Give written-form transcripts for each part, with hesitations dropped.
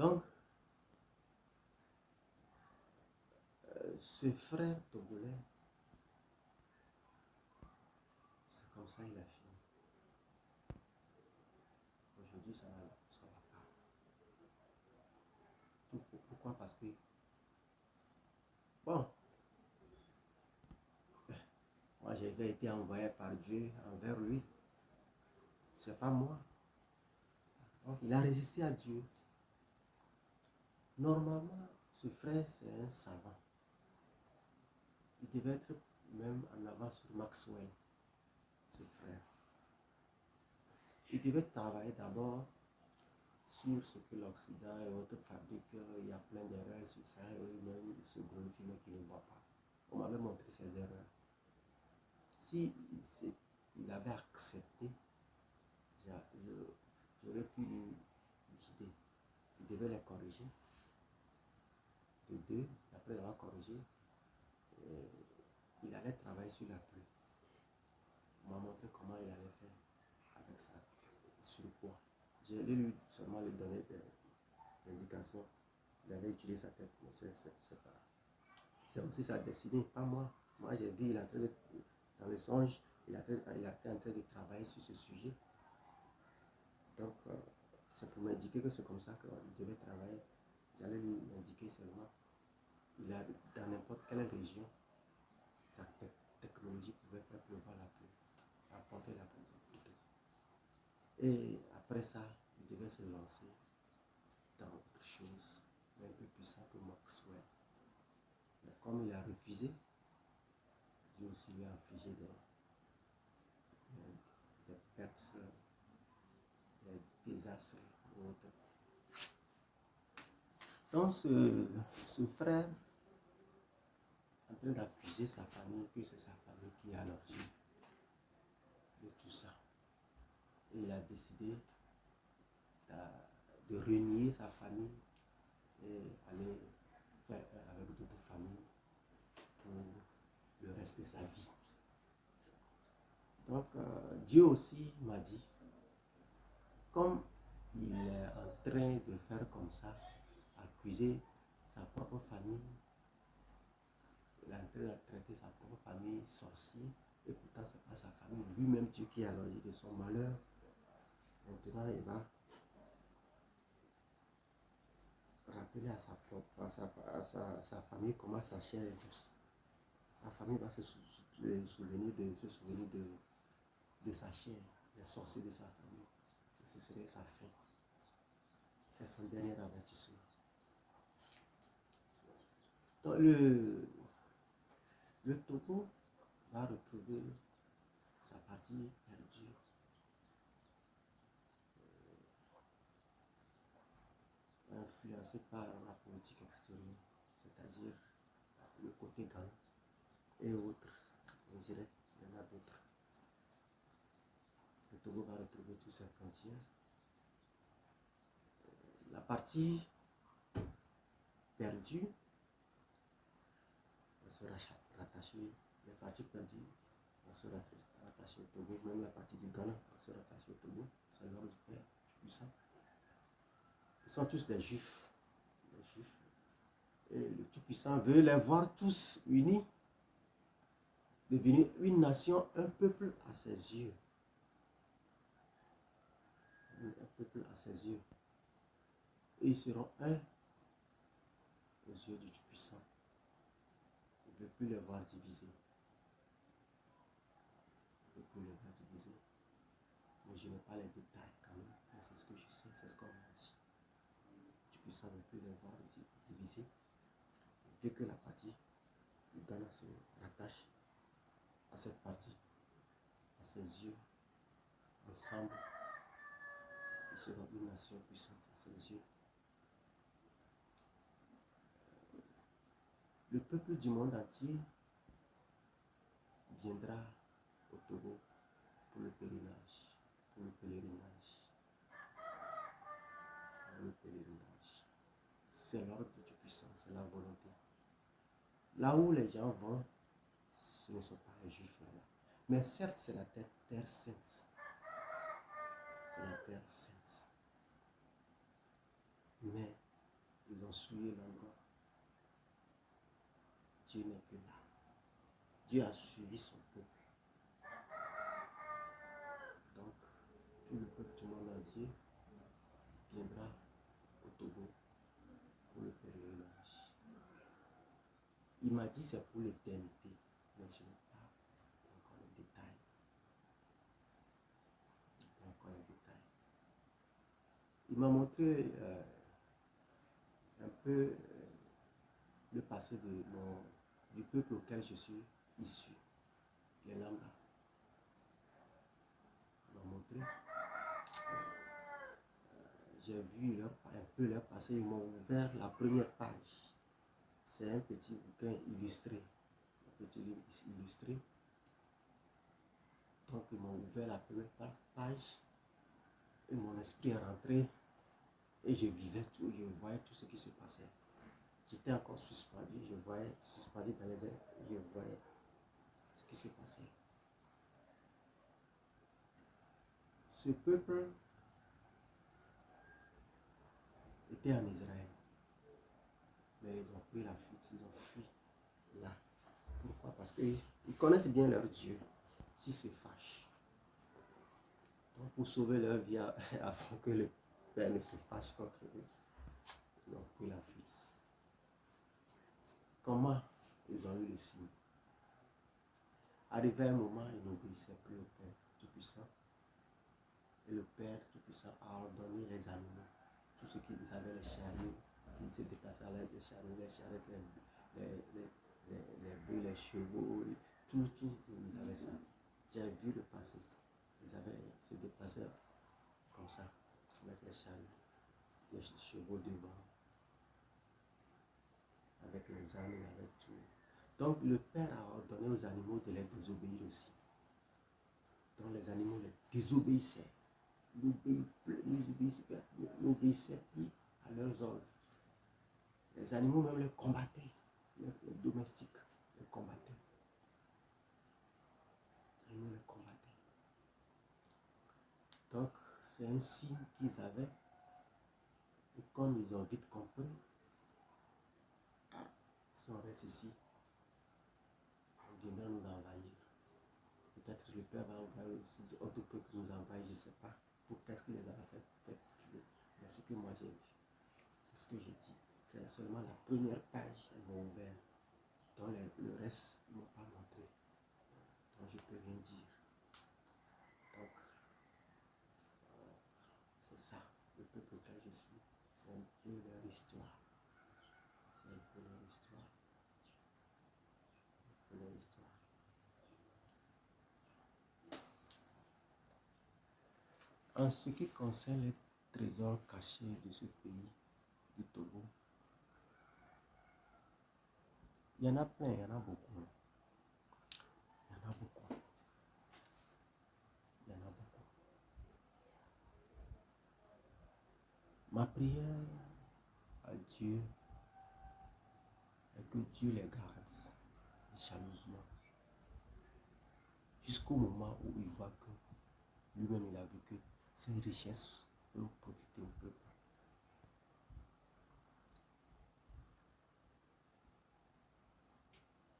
Donc, ce frère togolais, c'est comme ça il a fini. Aujourd'hui, ça va pas. Pourquoi? Parce que, bon, moi j'avais été envoyé par Dieu envers lui. C'est pas moi. Donc, il a résisté à Dieu. Normalement, ce frère, c'est un savant. Il devait être même en avance sur Maxwell, ce frère. Il devait travailler d'abord sur ce que l'Occident et autres fabriquent. Il y a plein d'erreurs sur ça, et eux-mêmes ils se glorifient, mais qu'ils ne voient pas. On m'avait montré ces erreurs. Si il avait accepté, j'aurais pu lui guider. Il devait les corriger. De deux, après l'avoir corrigé, il allait travailler sur la pluie. On m'a montré comment il allait faire avec ça, surpoids. J'ai lu seulement lui donner des indications. Il allait utiliser sa tête, mais c'est aussi sa destinée, pas moi. Moi, j'ai vu, il est en train de, dans le songe, il était en train de travailler sur ce sujet. Donc, c'est pour m'indiquer que c'est comme ça qu'il devait travailler. J'allais lui indiquer seulement. Il a, dans n'importe quelle région, sa technologie pouvait faire pleuvoir la pluie, apporter la pluie. Et après ça, il devait se lancer dans autre chose, un peu plus ça que Maxwell. Mais comme il a refusé, Dieu aussi lui a infligé des pertes, des désastres et autres. Donc ce frère, en train d'accuser sa famille, que c'est sa famille qui est à l'origine de tout ça. Et il a décidé de renier sa famille et aller faire avec d'autres familles pour le reste de sa vie. Donc, Dieu aussi m'a dit, comme il est en train de faire comme ça, accuser sa propre famille, il est en train de traiter sa propre famille sorcier, et pourtant ce n'est pas sa famille, lui-même Dieu qui est à l'origine de son malheur. Maintenant, il va rappeler à sa famille comment sa chair est douce. Sa famille va se souvenir de sa chair, des sorciers de sa famille. Et ce serait sa fin. C'est son dernier avertissement. Donc le Togo va retrouver sa partie perdue. Influencé par la politique extérieure, c'est-à-dire le côté Ghana et autres. On dirait qu'il y en a d'autres. Le Togo va retrouver toutes ses frontières. La partie perdue va se rattacher, les parties perdues vont se rattacher au Togo, même la partie du Ghana va se rattacher au Togo, c'est l'ordre du Père, du puissant. Ils sont tous des Juifs. Et le Tout-Puissant veut les voir tous unis, devenir une nation, un peuple à ses yeux. Un peuple à ses yeux. Et ils seront un aux yeux du Tout-Puissant. Il ne veut plus les voir divisés. Il ne veut plus les voir divisés. Mais je n'ai pas les détails quand même. Mais c'est ce que je sais, c'est ce qu'on m'a dit. Le Tout-Puissant ne veut plus les voir divisés. Il veut que la partie du Ghana se rattache à cette partie, à ses yeux, ensemble. Ils seront une nation puissante à ses yeux. Le peuple du monde entier viendra au Togo pour le pèlerinage. Pour le pèlerinage. Pour le pèlerinage. C'est l'ordre du Tout-Puissant, c'est la volonté. Là où les gens vont, ce ne sont pas les Juifs là-bas. Mais certes, c'est la terre sainte. C'est la terre sainte. Mais ont souillé l'endroit. Dieu n'est plus là. Dieu a suivi son peuple. Donc, tout le peuple du monde entier viendra au Togo pour le pèlerinage. Il m'a dit c'est pour l'éternité, mais je n'ai pas encore les détails. Il m'a montré un peu le passé du peuple auquel je suis issu, les Lambda. Il m'a montré. J'ai vu un peu leur passé. Ils m'ont ouvert la première page. C'est un petit bouquin illustré. Un petit livre illustré. Donc ils m'ont ouvert la première page. Et mon esprit est rentré. Et je vivais tout, je voyais tout ce qui se passait. J'étais encore suspendu, je voyais suspendu dans les airs, je voyais ce qui se passait. Ce peuple était en Israël, mais ils ont pris la fuite, ils ont fui là. Pourquoi? Parce qu'ils connaissent bien leur Dieu. S'ils se fâchent, donc pour sauver leur vie avant que le Père ne se fâche contre eux, ils ont pris la fuite. Comment ils ont eu le signe? Arrivé un moment, ils n'obéissaient plus au Père Tout-Puissant. Et le Père Tout-Puissant a ordonné les animaux, tous ceux qui avaient les chariots, qui se déplaçaient à l'aide des chariots, les charrettes, les bœufs, les chevaux, tout, ils avaient ça. J'ai vu le passé. Ils se déplaçaient comme ça, avec les chariots, les chevaux devant, avec les ânes, avec tout. Donc le Père a ordonné aux animaux de les désobéir aussi. Donc les animaux les désobéissaient. N'obéissaient plus à leurs ordres. Les animaux même les combattaient. Les domestiques les combattaient. Les animaux les combattaient. Donc c'est un signe qu'ils avaient. Et comme ils ont vite compris, si on reste ici, on viendra nous envahir. Peut-être le Père va envoyer aussi d'autres peuples qui nous envahissent, je ne sais pas. Pour qu'est-ce qu'il les a fait tuer. Mais ce que moi j'ai vu, c'est ce que j'ai dit. C'est seulement la première page, elles m'ont ouvert. Donc le reste, ils ne m'ont pas montré. Donc je ne peux rien dire. Donc, c'est ça, le peuple auquel je suis. C'est un peu leur histoire. C'est un peu leur histoire. Un peu leur histoire. En ce qui concerne les trésors cachés de ce pays, du Togo, il y en a plein, il y en a beaucoup. Il y en a beaucoup. Il y en a beaucoup. Ma prière à Dieu est que Dieu les garde jalousement jusqu'au moment où il voit que lui-même il a vu que ces richesses peuvent profiter au peuple.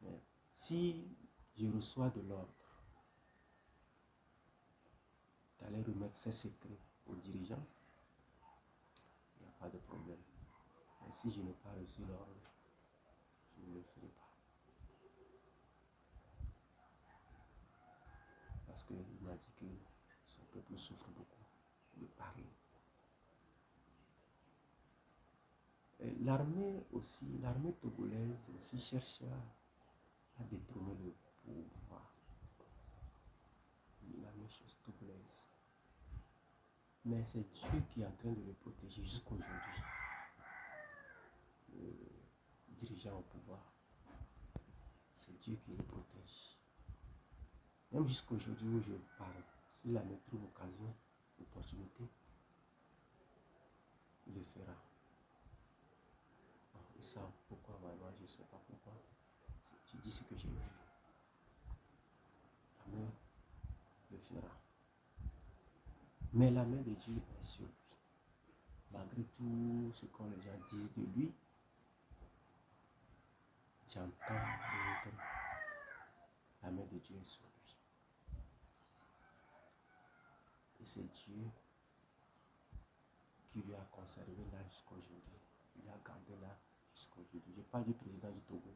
Mais si je reçois de l'ordre d'aller remettre ces secrets aux dirigeants, il n'y a pas de problème. Mais si je n'ai pas reçu l'ordre, je ne le ferai pas. Parce qu'il m'a dit que son peuple souffre beaucoup de parler. L'armée aussi, l'armée togolaise aussi cherche à détrôner le pouvoir. L'armée togolaise. Mais c'est Dieu qui est en train de le protéger jusqu'aujourd'hui. Le dirigeant au pouvoir, c'est Dieu qui le protège. Même jusqu'aujourd'hui où je parle, s'il a trouve occasion, opportunité, il le fera. Ils savent pourquoi, vraiment, je ne sais pas pourquoi. Je dis ce que j'ai vu. La main le fera. Mais la main de Dieu est sur lui. Malgré tout ce que les gens disent de lui, j'entends et la main de Dieu est sur lui. Et c'est Dieu qui lui a conservé là jusqu'à aujourd'hui. Il a gardé là jusqu'à aujourd'hui. Je parle du président du Togo.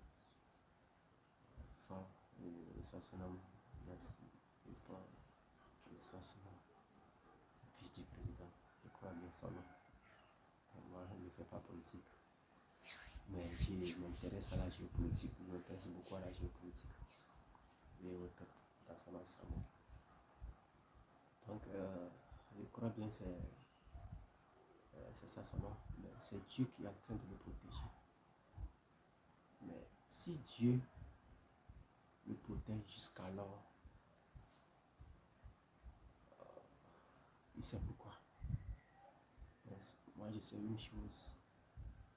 Enfin, ça se nomme Nassi. Ça se nomme fils du président. Je crois bien son nom. Moi, je ne fais pas politique. Mais je m'intéresse à la géopolitique. Je m'intéresse beaucoup à la géopolitique. Et autres, dans son ensemble. Donc, je crois bien que c'est ça son nom. Mais c'est Dieu qui est en train de le protéger. Mais si Dieu le protège jusqu'alors, il sait pourquoi. Mais moi, je sais une chose.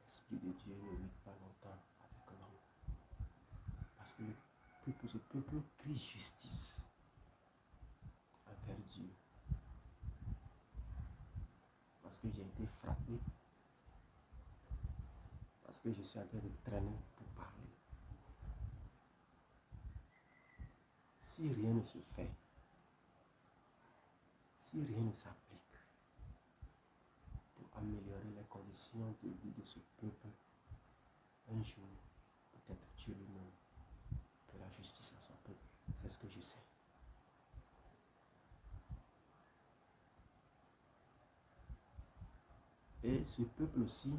L'Esprit de Dieu ne vit pas longtemps avec l'homme. Parce que ce peuple crie justice envers Dieu. Parce que j'ai été frappé. Parce que je suis en train de traîner pour parler. Si rien ne se fait, si rien ne s'applique pour améliorer les conditions de vie de ce peuple, un jour, peut-être Dieu lui-même fera justice à son peuple. C'est ce que je sais. Et ce peuple aussi,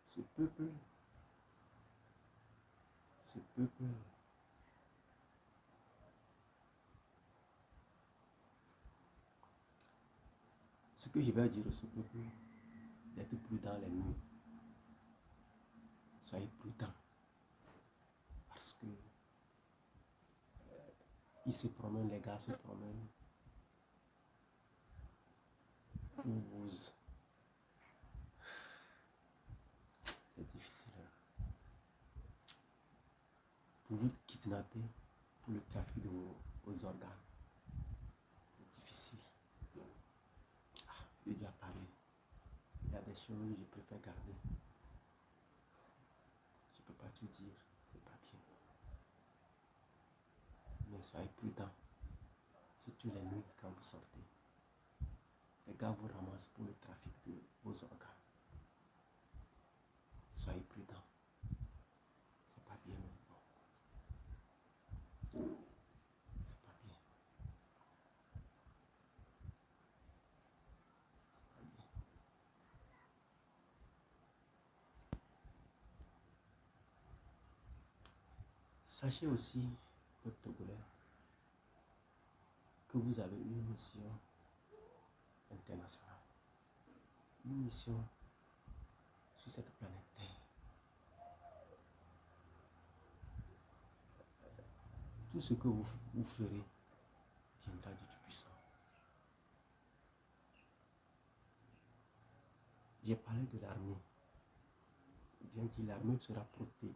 ce peuple, ce que je vais dire à ce peuple, d'être prudent les nuits. Soyez prudent. Parce que ils se promènent, les gars se promènent pour vous. C'est difficile. Pour vous kidnapper, pour le trafic de vos organes. C'est difficile. Je dois parler. Il y a des choses que je préfère garder. Je ne peux pas tout dire. C'est pas bien. Mais soyez prudent. Surtout les nuits quand vous sortez. Les gars vous ramassent pour le trafic de vos organes. Soyez prudent. C'est pas bien maintenant. C'est pas bien. C'est pas bien. Sachez aussi, peuple togolais, que vous avez une mission internationale. Une mission sur cette planète Terre. Tout ce que vous ferez viendra du Tout-Puissant. J'ai parlé de l'armée. Bien dit, l'armée sera projetée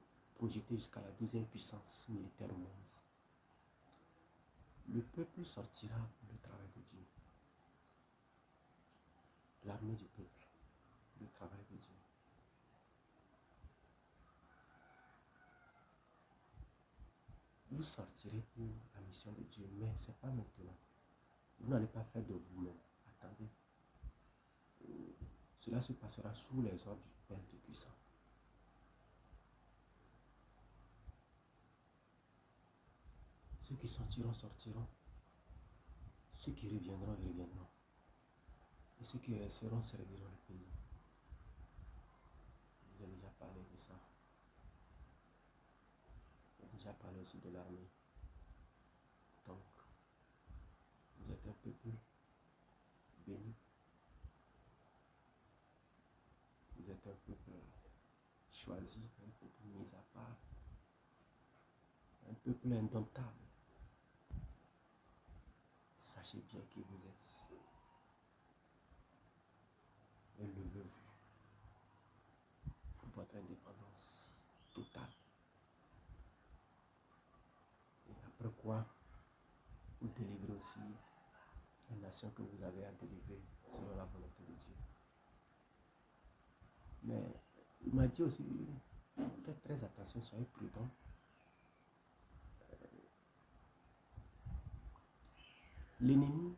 jusqu'à la deuxième puissance militaire au monde. Le peuple sortira pour le travail de Dieu. L'armée du peuple, le travail de Dieu. Vous sortirez pour la mission de Dieu, mais ce n'est pas maintenant. Vous n'allez pas faire de vous-même. Attendez. Cela se passera sous les ordres du Père Tout-Puissant. Ceux qui sortiront, sortiront. Ceux qui reviendront, reviendront. Et ceux qui resteront, serviront le pays. Vous avez déjà parlé de ça. J'ai déjà parlé aussi de l'armée. Donc, vous êtes un peuple béni. Vous êtes un peuple choisi, un peuple mis à part, un peuple indomptable. Sachez bien qui vous êtes. Et levez-vous pour votre indépendance totale. Et après quoi, vous délivrez aussi une nation que vous avez à délivrer selon la volonté de Dieu. Mais il m'a dit aussi, faites très attention, soyez prudents. L'ennemi